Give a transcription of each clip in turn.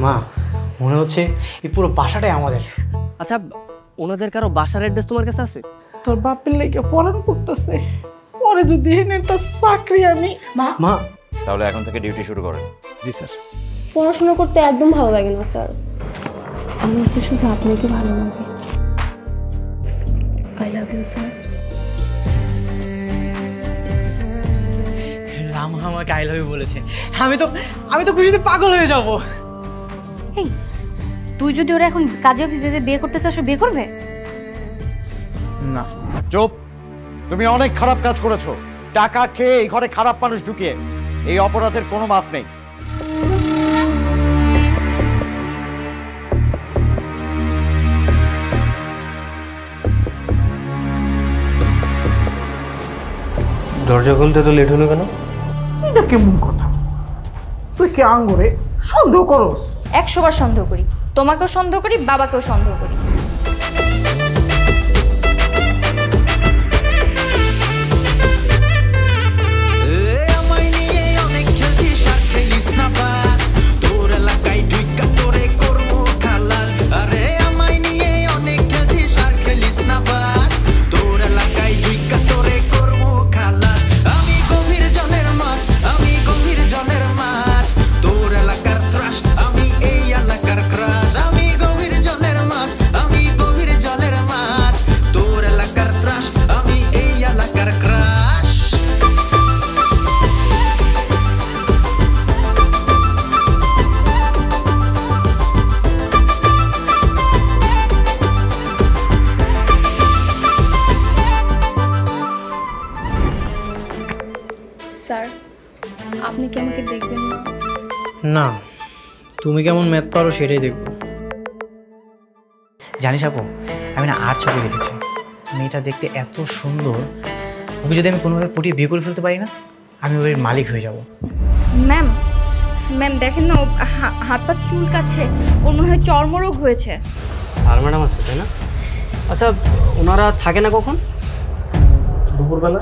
মা মনে হচ্ছে এই পুরো বাসাটাই আমাদের। আচ্ছা ওনাদের কারো বাসার অ্যাড্রেস তোমার কাছে আছে? তোর বাপের লেগে পড়ান করতেছে, পরে যদি একটা চাকরি আমি। মা তাহলে এখন থেকে ডিউটি শুরু করেন। জি স্যার। পড়াশোনা করতে একদম ভালো লাগে না স্যার, আমার তো শুধু আপনাকে ভালো লাগে। I love you sir. লামা আমাকে আই লাভ ইউ বলেছে, আমি তো খুশিতে পাগল হয়ে যাব। এই তুই যদি ওরা এখন কাজে অফিসে বিয়ে করতে চাস, বিয়ে করবে না। চুপ, তুমি অনেক খারাপ কাজ করেছো। টাকা খেয়ে এই ঘরে খারাপ মানুষ ঢুকিয়ে, এই অপরাধের কোনো মাপ নেই। দরজা খুলতে তো লেট হলো কেন? এটা কেমন কথা? তুই কি আঙ্গুরে সন্দেহ করস? 100 বার সন্দেহ করি, তোমাকেও সন্দেহ করি, বাবাকেও সন্দেহ করি। স্যার আপনি কি আমাকে দেখবেন না? না, তুমি কেমন ম্যাথ পারো সেটাই দেখবো। জানিস আপু, আমি না আর চোখে দেখেছি, মেয়েটা দেখতে এত সুন্দর, ওকে যদি আমি কোনোভাবে পটিয়ে বিয়ে করে ফেলতে পারি না, আমি ওর মালিক হয়ে যাব। ম্যাম ম্যাম দেখেন না, হাত পা চুলকাচ্ছে, ওর মনে হয় চর্মরোগ হয়েছে। স্যার ম্যাডাম আছে তাই না? আচ্ছা ওনারা থাকে না কখন? দুপুরবেলা।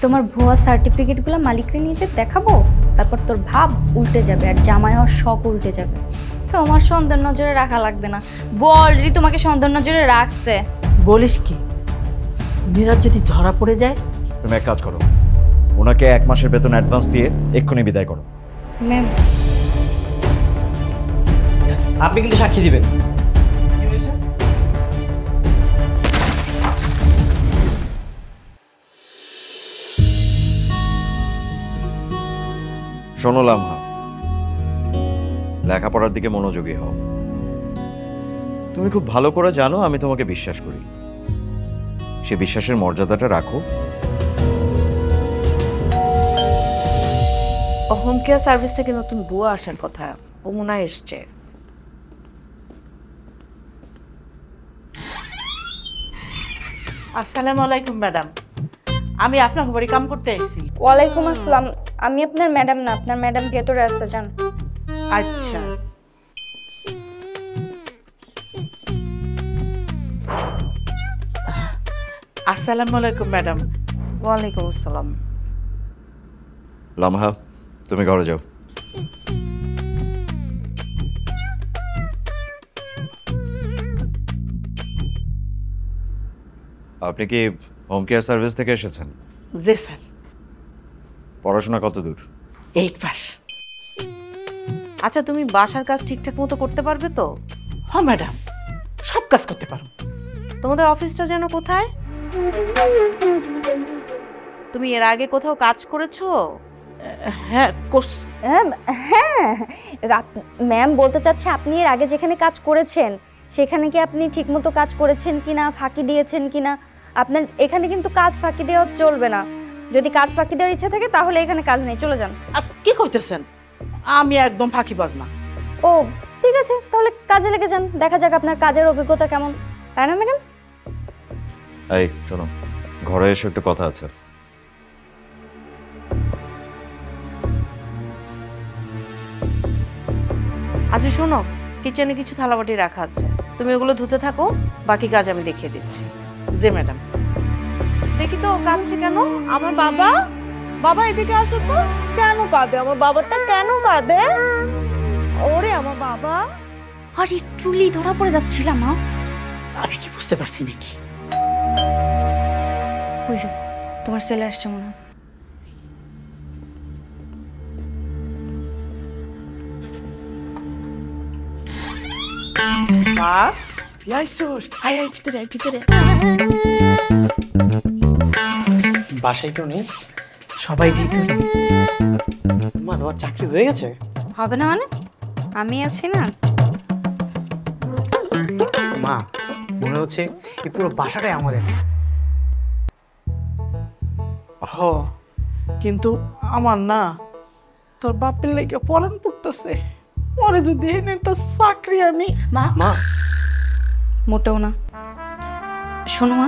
তোমার ভুয়া সার্টিফিকেটগুলো মালিকরে নিয়ে যে দেখাবো, তারপর তোর ভাব উল্টে যাবে আর জামাই হওয়ার শখ উল্টে যাবে। তোমার সন্দেহের নজরে রাখা লাগবে না, অলরেডি তোমাকে সন্দেহের নজরে রাখছে। বলিস কি? মিরাজ যদি ধরা পড়ে যায়? তুমি এক কাজ করো, ওনাকে 1 মাসের বেতন অ্যাডভান্স দিয়ে এক্ষুনি বিদায় করো। ম্যাম আপনি কিন্তু সাক্ষী দিবেন। শোনো লামহা, লেখাপড়ার দিকে মনোযোগী হও। তুমি খুব ভালো করে জানো আমি তোমাকে বিশ্বাস করি, সে বিশ্বাসের মর্যাদাটা রাখো। হোম কেয়ার সার্ভিস থেকে নতুন বুয়া আসার কথা, ও মনে হয় এসছে। আসসালামু আলাইকুম ম্যাডাম, আমি আপনার বাড়ি কাম করতে এসেছি। ওয়ালাইকুম আসসালাম, আমি আপনার ম্যাডাম না, আপনার ম্যাডাম ভেতরে আসতে চান। আচ্ছা আসসালামু আলাইকুম ম্যাডাম। ওয়ালাইকুম আসসালাম। লামহা তুমি ঘরে যাও। আপনি কি হোম কেয়ার সার্ভিস থেকে এসেছেন? জি স্যার। পড়াশোনা কত দূর? 8 পাস। আচ্ছা তুমি বাসার কাজ ঠিকঠাক মতো করতে পারবে তো? হ্যাঁ ম্যাডাম, সব কাজ করতে পারো। তোমাদের অফিসটা যেন কোথায়? তুমি এর আগে কোথাও কাজ করেছো? হ্যাঁ হ্যাঁ ম্যাম বলতে চাচ্ছে আপনি এর আগে যেখানে কাজ করেছেন সেখানে কি আপনি ঠিকমতো কাজ করেছেন কিনা, ফাঁকি দিয়েছেন কিনা। আপনার এখানে কিন্তু কাজ ফাঁকি দেওয়া চলবে না, যদি কাজ ফাঁকি দেওয়ার ইচ্ছা থাকে তাহলে এখানে কাজ নেই, চলে যান। কি কইতেছেন? আমি একদম ফাঁকিবাজ না। ও ঠিক আছে, তাহলে কাজে লেগে যান, দেখা যাক আপনার কাজের অভিজ্ঞতা কেমন, তাই না ম্যাডাম? এই শোনো, ঘরে এসে একটু কথা আছে। আচ্ছা শোনো, কিচেনে কিছু থালাবাটি রাখা আছে, তুমি ওগুলো ধুতে থাকো, বাকি কাজ আমি দেখিয়ে দিচ্ছি। জি ম্যাডাম। দেখি তো কাঁদছে কেন আমার বাবা? বাবা এদিকে আসো তো। কেন কাঁদে আমার বাবাটা, কেন কাঁদে? ওরে আমার বাবা, আর একটুলি ধরা পড়ে যাচ্ছিলাম মা। আমি কি বুঝতে পারছি নাকি? বুঝে তোমার ছেলে আসছে মনে হয়। মা তুই আইসোস, আয় আয় ভিতরে, আয় ভিতরে। বাসায় কেউ নেই, সবাই ভিতরে। মা তোমার চাকরি হয়ে গেছে? হবে না মানে, আমি আছি না। মা মনে হচ্ছে এই পুরো বাসাটাই আমাদের। হ, কিন্তু আমার না তোর বাপের লেগে পড়ান পড়তেছে। পরে যদি এনে একটা চাকরি আমি। মা মা মোটেও না। শোনো মা,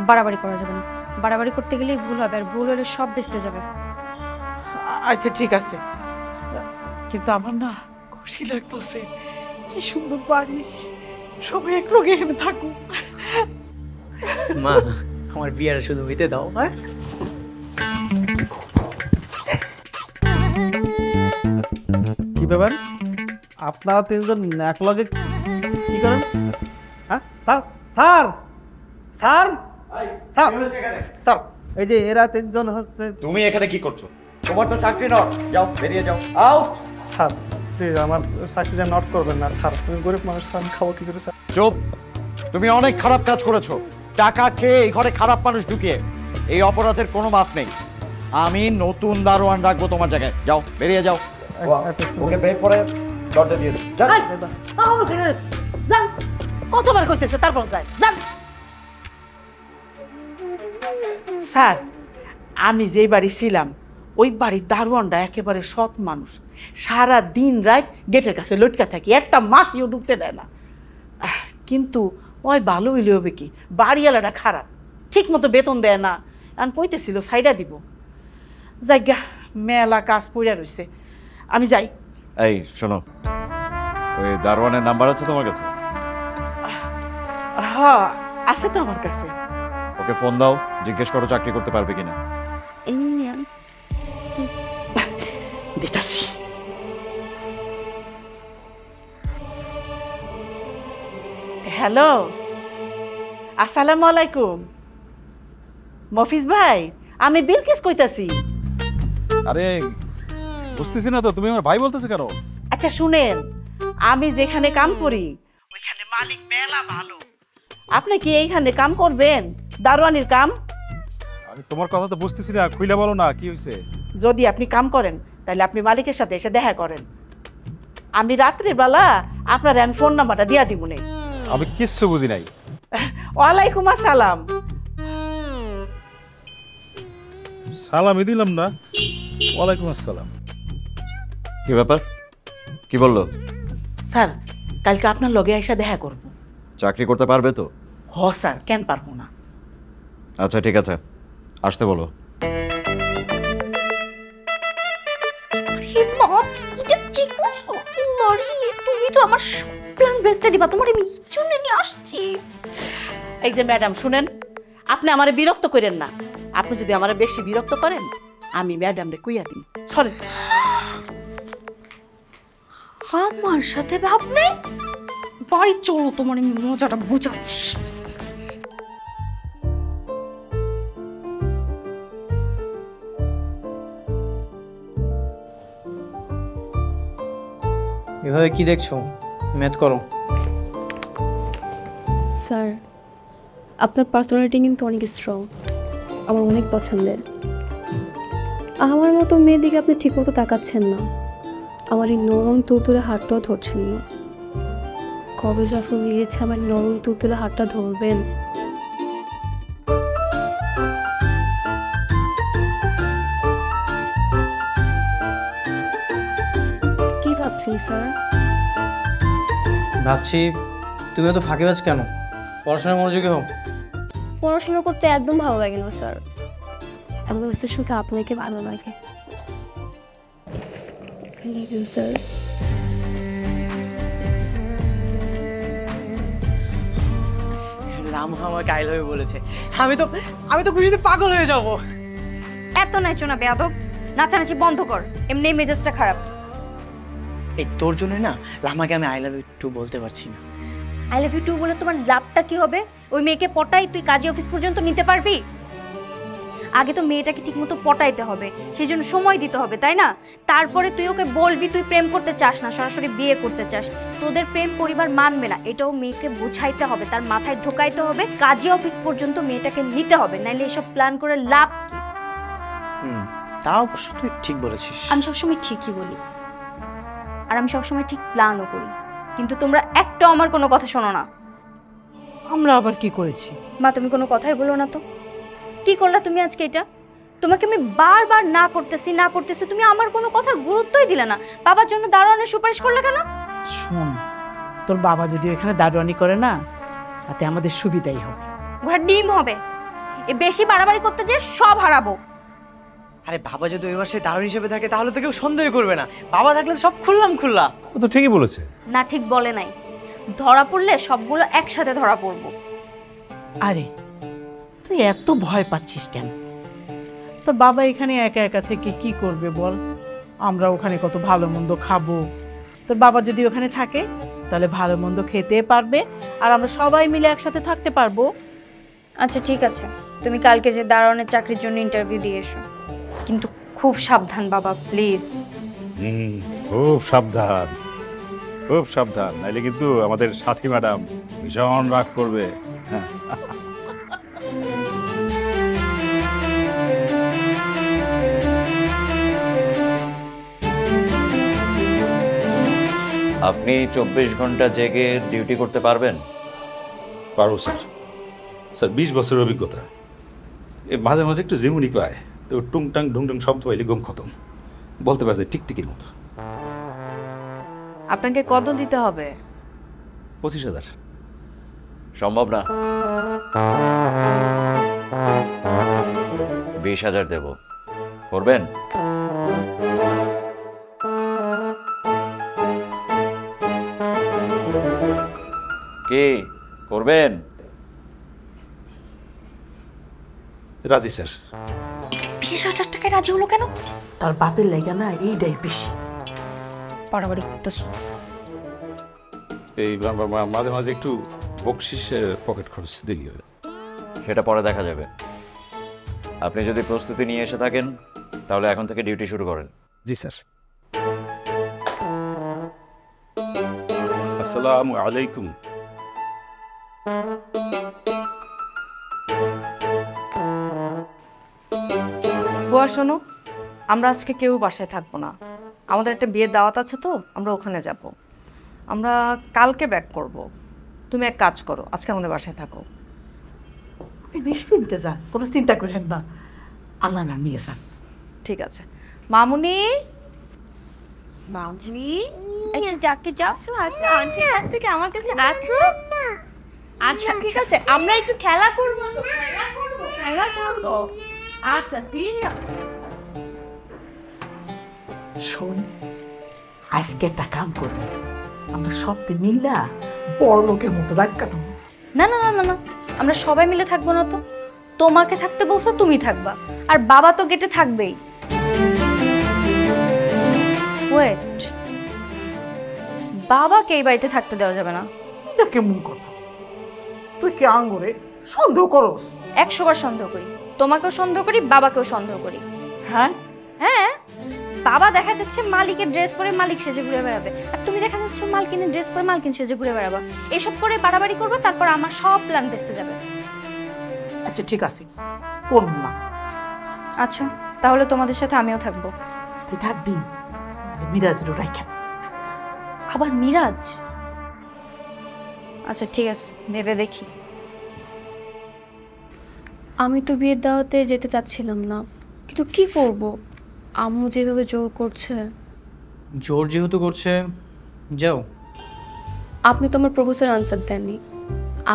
বাড়াবাড়ি করা যাবে না। বাড়াবাড়ি করতে গেলেই ভুল হবে, আর ভুল হলে সব বেঁচতে যাবে। আচ্ছা ঠিক আছে, কিন্তু আমার না খুশি লাগতেছে। কি সুন্দর বাড়ি, সবাই এক লোক এখানে থাকুক। মা আমার বিয়েটা শুধু হইতে দাও। হ্যাঁ কি ব্যাপার, আপনারা তিনজন এক লগে কি করেন? হ্যাঁ sir, sir, sir, sir, sir, এই যে এরা তিনজন হচ্ছে। তুমি এখানে কি করছো? তোমার তো চাকরি নয়, যাও বেরিয়ে যাও, আউট। স্যার প্লিজ আমার চাকরিটা নট করবেন না স্যার, আমি গরিব মানুষ, স্যার আমি খাবো কি করে স্যার? চুপ, তুমি অনেক খারাপ কাজ করেছো। টাকা খেয়ে এই ঘরে খারাপ মানুষ ঢুকিয়ে, এই অপরাধের কোনো মাপ নেই। আমি নতুন দারোয়ান রাখবো তোমার জায়গায়, যাও বেরিয়ে যাও। ওকে বের করে দরজা দিয়ে দাও, যাও। কতবার কইতেছে, তারপর যায় যান। স্যার, আমি যেই বাড়ি ছিলাম ওই বাড়ির দারোয়ানটা একেবারে সৎ মানুষ। সারা দিন রাত গেটের কাছে লটকা থাকি, একটা মাছও ঢুকতে দেয় না। কিন্তু ওই ভালো হইলে হবে কি, বাড়িওয়ালাটা খারাপ, ঠিক মতো বেতন দেয় না। এখন কইতেছিল সাইডা দিব। জায়গা মেলা কাজ পড়ে রয়েছে, আমি যাই। এই শোনো, ওই দারোয়ানের নাম্বার আছে তোমার কাছে? হ্যাঁ আছে তো আমার কাছে। ওকে ফোন দাও, জিজ্ঞেস করো চাকরি করতে পারবে কিনা। দিতাছি। হ্যালো, আসসালামু আলাইকুম। মফিজ ভাই, আমি বিলকিস কইতাছি। আরে বুঝতেছি না তো, তুমি আমার ভাই বলতেছো কেন? আচ্ছা শুনেন, আমি যেখানে কাম করি ওইখানে মালিক মেলা ভালো। আপনি কি এইখানে কাম করবেন, দারোয়ানির কাম? আরে তোমার কথা তো বুঝতেছি না, খুইলা বলো না কি হইছে। যদি আপনি কাম করেন তাহলে আপনি মালিকের সাথে এসে দেখা করেন। আমি রাত্রির বেলা আপনার আমি ফোন নাম্বারটা দিয়া দিব নে। আমি কিচ্ছু বুঝি নাই। ওয়ালাইকুম আসসালাম। সালামই দিলাম না। ওয়ালাইকুম আসসালাম। কি ব্যাপার, কি বললো? স্যার, কালকে আপনার লগে এসে দেখা করব। চাকরি করতে পারবে তো? হ স্যার, কেন পারবো না। আচ্ছা ঠিক আছে, আসতে বলো। এটা কি করছো? তুমি তো আমার সব প্ল্যান বেচতে দিবা, তোমার আমি জন্য নিয়ে আসছি। এই যে ম্যাডাম শুনেন, আপনি আমারে বিরক্ত করেন না। আপনি যদি আমারে বেশি বিরক্ত করেন আমি ম্যাডামরে কুইয়া দিই। সরেন। আমার সাথে ভাব নেই, বাড়ি চলো, তোমার আমি মজাটা বুঝাচ্ছি। এভাবে কি দেখছো? ম্যাথ করো। স্যার আপনার পার্সোনালিটি কিন্তু অনেক স্ট্রং, আমার অনেক পছন্দের। আমার মতো মেয়ের দিকে আপনি ঠিকমতো তাকাচ্ছেন না, আমার এই নরম তুলতুলে হাতটাও ধরছেন না। কবে যখন মিলেছে আমার নরম তুলতুলে হাতটা ধরবেন? কি ভাবছেন স্যার? ভাবছি তুমি তো ফাঁকিবাজ কেন, পড়াশোনায় মনোযোগী হও। পড়াশোনা করতে একদম ভালো লাগে না স্যার, আমার কাছে শুধু আপনাকে ভালো লাগে। স্যার রাম আমাকে আই লাভ ইউ বলেছে, আমি তো খুশিতে পাগল হয়ে যাব। এত নাচো না বেয়াদব, নাচানাচি বন্ধ কর, এমনি মেজাজটা খারাপ। এই তোর জন্যই না লামাকে আমি আই লাভ ইউ টু বলতে পারছি না। আই লাভ ইউ টু বলে তোমার লাভটা কি হবে? ওই মেয়েকে পটাই তুই কাজী অফিস পর্যন্ত নিতে পারবি? আগে তো মেয়েটাকে ঠিকমতো পটাইতে হবে, সেই জন্য সময় দিতে হবে, তাই না? তারপরে তুই ওকে বলবি তুই প্রেম করতে চাস না, সরাসরি বিয়ে করতে চাস। তোদের প্রেম পরিবার মানবে না, এটাও মেয়েকে বোঝাইতে হবে, তার মাথায় ঢোকাইতে হবে, কাজী অফিস পর্যন্ত মেয়েটাকে নিতে হবে, নাইলে এসব প্ল্যান করে লাভ কি? তা অবশ্য তুই ঠিক বলেছিস। আমি সবসময় ঠিকই বলি, আর আমি সবসময় ঠিক প্ল্যানও করি, কিন্তু তোমরা একটা আমার কোনো কথা শোনো না। আমরা আবার কি করেছি? মা তুমি কোনো কথাই বলো না তো। কি করলা তুমি আজকে এটা? তোমাকে আমি বারবার না করতেছি, তুমি আমার কোনো কথার গুরুত্বই দিলে না। বাবার জন্য দারোয়ানের সুপারিশ করলে কেন? শোন, তোর বাবা যদি এখানে দারোয়ানি করে না, তাতে আমাদের সুবিধাই হবে। ওরা ডিম হবে। এ বেশি বাড়াবাড়ি করতে যে সব হারাবো। আরে বাবা যদি ওই মাসে দারুণ হিসেবে থাকে তাহলে তো কেউ সন্দেহ করবে না। বাবা থাকলে সব খুললা। ও তো ঠিকই বলেছে। না ঠিক বলে নাই, ধরা পড়লে সবগুলো একসাথে ধরা পড়বো। আরে তুই এত ভয় পাচ্ছিস কেন? তোর বাবা এখানে একা একা থেকে কি করবে বল? আমরা ওখানে কত ভালো মন্দ খাবো। তোর বাবা যদি ওখানে থাকে তাহলে ভালো মন্দ খেতে পারবে, আর আমরা সবাই মিলে একসাথে থাকতে পারবো। আচ্ছা ঠিক আছে, তুমি কালকে যে দারোয়ানের চাকরির জন্য ইন্টারভিউ দিয়ে এসো, কিন্তু খুব সাবধান বাবা, প্লিজ। খুব সাবধান, নাইলে কিন্তু আমাদের সাথী ম্যাডাম ভীষণ রাগ করবে। হ্যাঁ। আপনি 24 ঘন্টা জেগে ডিউটি করতে পারবেন? পারবো স্যার। 20 বছরের অভিজ্ঞতা। মাঝে মাঝে একটু জিমুনি পায়, তো টুংটাং ঢুংটুং শব্দ পাইলে ঘুম খতম। বলতে পারছে টিকটিকির মতো। আপনাকে কত দিতে হবে? 25,000। সম্ভব না। 20,000 দেব, করবেন? কি করবেন? রাজি স্যার। 20,000 টাকায় রাজি হলো কেন? তার বাপের লেগে না এইটাই বেশি বাড়াবাড়ি করতেছো। এই মাঝে মাঝে একটু বকশিস পকেট খরচ দিলি হবে। সেটা পরে দেখা যাবে। আপনি যদি প্রস্তুতি নিয়ে এসে থাকেন তাহলে এখন থেকে ডিউটি শুরু করেন। জি স্যার। আসসালামু আলাইকুম। বুয়া শোনো, আমরা আজকে কেউ বাসায় থাকবো না। আমাদের একটা বিয়ের দাওয়াত আছে, তো আমরা ওখানে যাব। আমরা কালকে ব্যাক করব। তুমি এক কাজ করো, আজকে আমাদের বাসায় থাকো। নিশ্চিন্তে যান, কোনো চিন্তা করেন না, আল্লাহ না নিয়ে যান। ঠিক আছে। মামুনি, মামুনি, আচ্ছা ডাকে যাও। আচ্ছা আন্টির কাছ থেকে আমার কাছে আসো। আচ্ছা ঠিক আছে, আমরা একটু খেলা করবো। আচ্ছা ঠিক আছে। শোন, আজকে একটা কাম করবো, আমরা সব মিল্লা বড় লোকের মতো রাগ কাটাবো। না না না না না, আমরা সবাই মিলে থাকবো না তো। তোমাকে থাকতে বলছো, তুমি থাকবা, আর বাবা তো গেটে থাকবেই। ওয়েট, বাবাকে এই বাড়িতে থাকতে দেওয়া যাবে না। এটা কেমন কথা? তুই কি আঙ্গুরে সন্দেহ করো? 100 বার সন্দেহ করি, তোমাকেও সন্দেহ করি, বাবাকেও সন্দেহ করি। হ্যাঁ হ্যাঁ, বাবা দেখা যাচ্ছে মালিকের ড্রেস পরে মালিক সেজে ঘুরে বেড়াবে, আর তুমি দেখা যাচ্ছে মালকিনের ড্রেস পরে মালকিন সেজে ঘুরে বেড়াবা। এইসব করে বাড়াবাড়ি করবো, তারপর আমার সব প্ল্যান ভেস্তে যাবে। আচ্ছা ঠিক আছে, করবো না। আচ্ছা তাহলে তোমাদের সাথে আমিও থাকবো। তুই থাকবি, মিরাজেরও রাখা। আবার মিরাজ? আচ্ছা ঠিক আছে, ভেবে দেখি। আমি তো বিয়ের দাওয়াতে যেতে চাচ্ছিলাম না, কিন্তু কি করব, আম্মু যেভাবে জোর করছে। জোর যেহেতু করছে, যাও। আপনি তো আমার প্রপোজাল আনসার দেননি,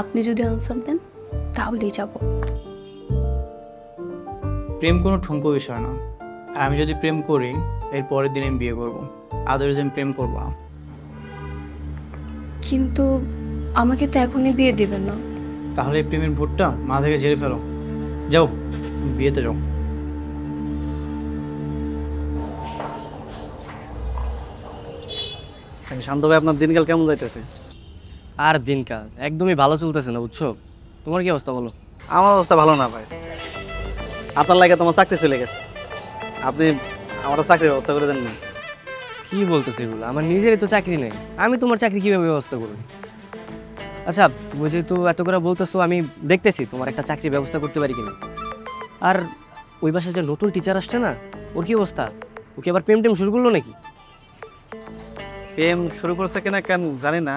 আপনি যদি আনসার দেন তাহলেই যাব। প্রেম কোনো ঠুনকো বিষয় না, আর আমি যদি প্রেম করি এর পরের দিন আমি বিয়ে করবো, আদারওয়াইজ আমি প্রেম করবো না। কিন্তু আমাকে তো এখনই বিয়ে দিবেন না। তাহলে এই প্রেমের ভোটটা মা থেকে ঝেড়ে ফেলো, যাও বিয়েতে যাও। শান্ত ভাই, আপনার দিনকাল কেমন যাইতেছে? আর দিনকাল একদমই ভালো চলতেছে না, বুঝছো? তোমার কি অবস্থা বলো? আমার অবস্থা ভালো না ভাই। আপনার লাগে তোমার চাকরি চলে গেছে, আপনি আমার চাকরির ব্যবস্থা করে দেন না। কি বলতেছে এগুলো? আমার নিজেরই তো চাকরি নেই, আমি তোমার চাকরি কীভাবে ব্যবস্থা করবো? আচ্ছা, তুমি যেহেতু এত করে বলতেছো, আমি দেখতেছি তোমার একটা চাকরির ব্যবস্থা করতে পারি কিনা। আর ওই বাসায় যে নতুন টিচার আসছে না, ওর কি অবস্থা? ও কি আবার প্রেম টেম শুরু করলো নাকি? প্রেম শুরু করছে কিনা কেন জানি না,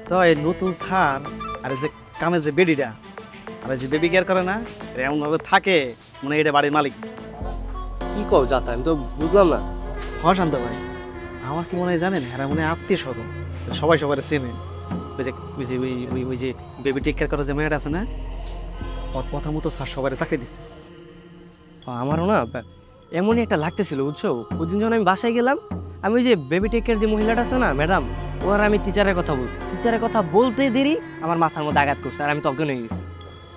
তো এই নতুন স্যার আর এই যে কামে যে বেডিটা আর যে বেবি কেয়ার করে না, এমনভাবে থাকে মানে এটা বাড়ির মালিক। কি কও যাতা, আমি তো বুঝলাম না। হ্যাঁ শান্ত ভাই, আমার কি মনে হয় জানেন, হ্যাঁ মনে হয় আত্মীয় স্বজন, সবাই সবার চেনে। ওই যে বেবি টেক কেয়ার করার যে মেয়েটা আছে না, ওর কথা মতো স্যার সবাই চাকরি দিচ্ছে। আমারও না এমনই একটা লাগতেছিল, বুঝছো? ওই দিন যখন আমি বাসায় গেলাম, আমি ওই যে বেবি টেক কেয়ার যে মহিলাটা আছে না ম্যাডাম, ওর আমি টিচারের কথা বলছি। টিচারের কথা বলতে দেরি আমার মাথার মধ্যে আঘাত করছে, আর আমি তখন হয়ে গেছি।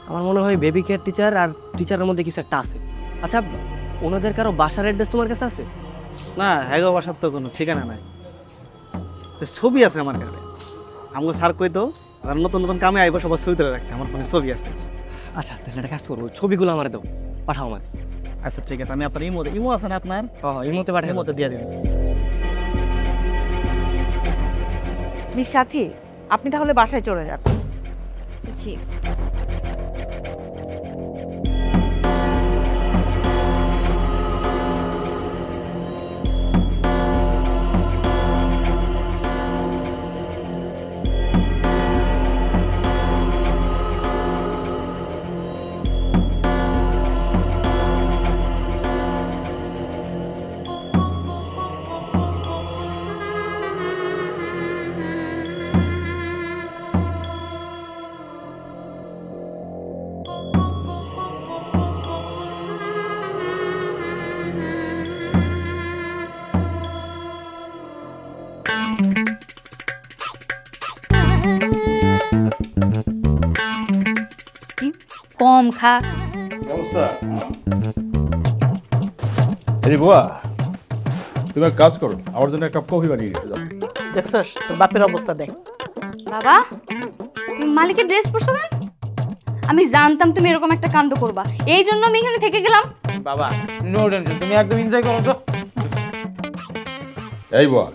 আমার মনে হয় বেবি কেয়ার টিচার আর টিচারের মধ্যে কিছু একটা আছে। আচ্ছা, ওনাদের কারো বাসার অ্যাড্রেস তোমার কাছে আছে? না, হ্যাঁ বাসার তো কোনো ঠিকানা নাই, ছবি আছে আমার কাছে। আমাকে স্যার কই তো নতুন নতুন কামে আইব, সবার ছবি তুলে রাখতে আমার ফোনে ছবি আছে। আচ্ছা, তাহলে একটা কাজ করবো, ছবিগুলো আমার দাও, পাঠাও আমার। আচ্ছা ঠিক আছে, আমি আপনার ইমো আছে না আপনার? হ্যাঁ, ইমোতে পাঠাই, ইমোতে দিয়ে দিন। মিস সাথী, আপনি তাহলে বাসায় চলে যান। জি। কম খা। এই বুয়া, তুমি এক কাজ করো, আমার জন্য একটা কফি বানিয়ে নিতে যাও। দেখছস তোর বাপের অবস্থা দেখ। বাবা, তুমি মালিকের ড্রেস পরছো কেন? আমি জানতাম তুমি এরকম একটা কাণ্ড করবা, এই জন্য আমি এখানে থেকে গেলাম। বাবা নো টেনশন, তুমি একদম এনজয় করো তো। এই বুয়া,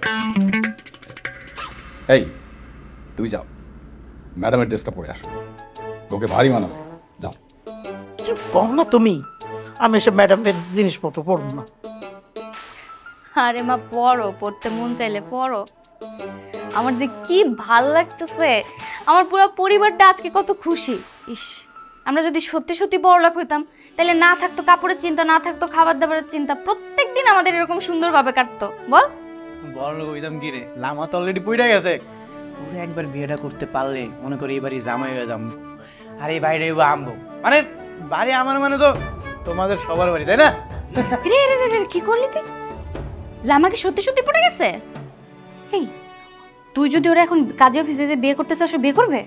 এই তুমি যাও, ম্যাডামের ড্রেসটা পরে আসো, ওকে ভারী মানাবে। যাও। কম না তুমি, আমি এসব ম্যাডামের জিনিসপত্র পড়বো না। আরে মা, পড়ো, পড়তে মন চাইলে পড়ো। আমার যে কি ভাল লাগতেছে, আমার পুরো পরিবারটা আজকে কত খুশি। ইস, আমরা যদি সত্যি সত্যি বড়লোক হইতাম, তাহলে না থাকতো কাপড়ের চিন্তা, না থাকতো খাবার দাবারের চিন্তা, প্রত্যেকদিন আমাদের এরকম সুন্দরভাবে কাটতো। বল, বড় হইতাম কি রে, লামা তো অলরেডি পইড়া গেছে। ওরে একবার বিয়েটা করতে পারলে মনে করি এবারই জামাই হয়ে যাম, আর এই বাইরে আমবো, মানে বাড়ি আমার মানে তো তোমাদের সবার বাড়ি, তাই না? রে রে রে রে, কি করলি তুই? লামাকে সত্যি সত্যি পড়ে গেছে? এই, তুই যদি ওরা এখন কাজে অফিসে যে বিয়ে করতে চাস, বিয়ে করবে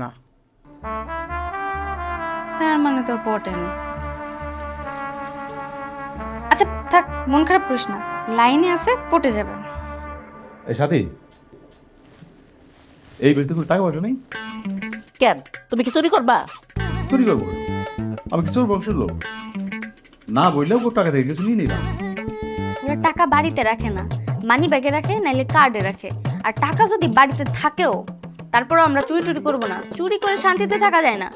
না। তার মানে তো পটে না। আচ্ছা থাক, মন খারাপ করিস না, লাইনে আছে, পটে যাবে। এই সাথী, এই বাড়িতে কোনো টাকা পয়সা নেই? কেন, তুমি কি চুরি করবা? চুরি করবো? আমি কি চোর বংশের লোক? না বললেও ওর টাকা থেকে কিছু নিয়ে নিলাম। ওরা টাকা বাড়িতে রাখে না, মানি ব্যাগে রাখে, নাইলে কার্ডে রাখে। আর টাকা যদি বাড়িতে থাকেও, তারপরও আমরা চুরি টুরি করবো না। চুরি করে শান্তিতে থাকা যায় না।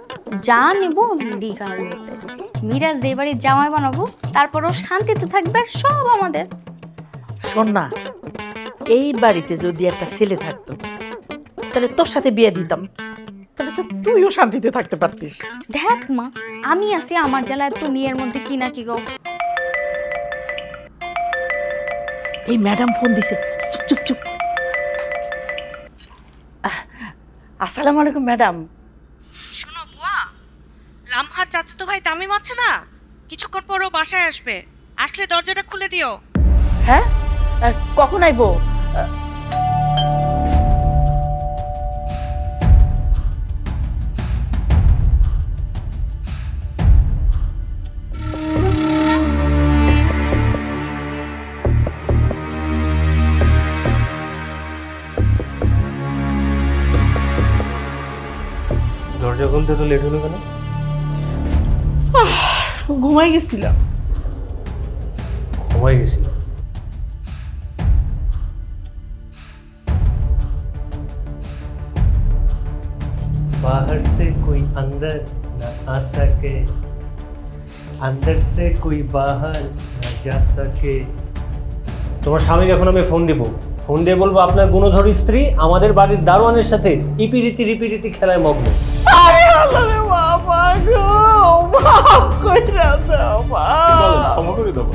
যা নেব লিগার মধ্যে, মিরাজ যে বাড়ির জামাই বানাবো, তারপরও শান্তিতে থাকবে, সব আমাদের। শোন না, এই বাড়িতে যদি একটা ছেলে থাকতো, তাহলে তোর সাথে বিয়ে দিতাম, তাহলে তো তুইও শান্তিতে থাকতে পারতিস। দেখ মা, আমি আছি, আমার জ্বালায় তো নিয়ের মধ্যে কি না কি গো। এই ম্যাডাম ফোন দিছে, চুপ চুপ চুপ। আসসালামু আলাইকুম ম্যাডাম। শোনো বুয়া, লামহার চাচাতো ভাই তামিম আছে না, কিছুক্ষণ পরও বাসায় আসবে, আসলে দরজাটা খুলে দিও। হ্যাঁ, কখন আইবো? এতক্ষণ তো লেট হলো কেন? ঘুমাই গেছিলাম। ঘুমাই গেছিল? बाहर से कोई अंदर न आ सके, अंदर से कोई बाहर न जा सके। তোমার স্বামীকে এখন আমি ফোন দিব, ফোন দিয়ে বলবো আপনার গুণধর স্ত্রী আমাদের বাড়ির দারোয়ানের সাথে ইপিরীতি খেলায় মগ্ন। আরে আল্লাহ রে বাবা গো, মাফ কইরা দাও বাবা। ক্ষমা করে দেবো।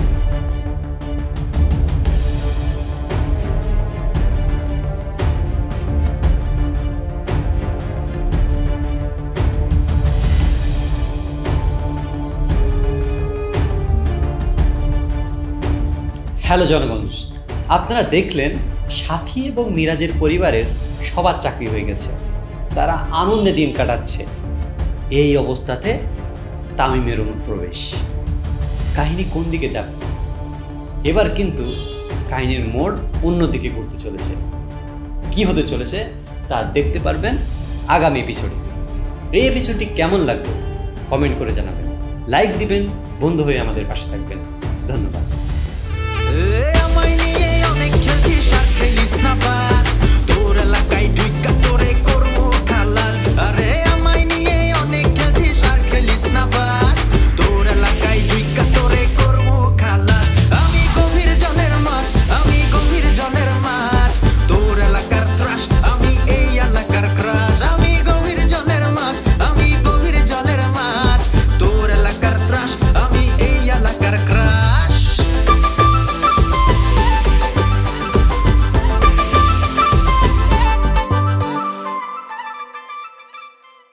হ্যালো জনগণ, আপনারা দেখলেন সাথী এবং মিরাজের পরিবারের সবার চাকরি হয়ে গেছে, তারা আনন্দে দিন কাটাচ্ছে। এই অবস্থাতে তামিমের অনুপ্রবেশ, কাহিনী কোন দিকে যাবে? এবার কিন্তু কাহিনীর মোড় অন্যদিকে ঘুরতে চলেছে। কি হতে চলেছে তা দেখতে পারবেন আগামী এপিসোডে। এই এপিসোডটি কেমন লাগবে কমেন্ট করে জানাবেন, লাইক দিবেন, বন্ধু হয়ে আমাদের পাশে থাকবেন। ধন্যবাদ।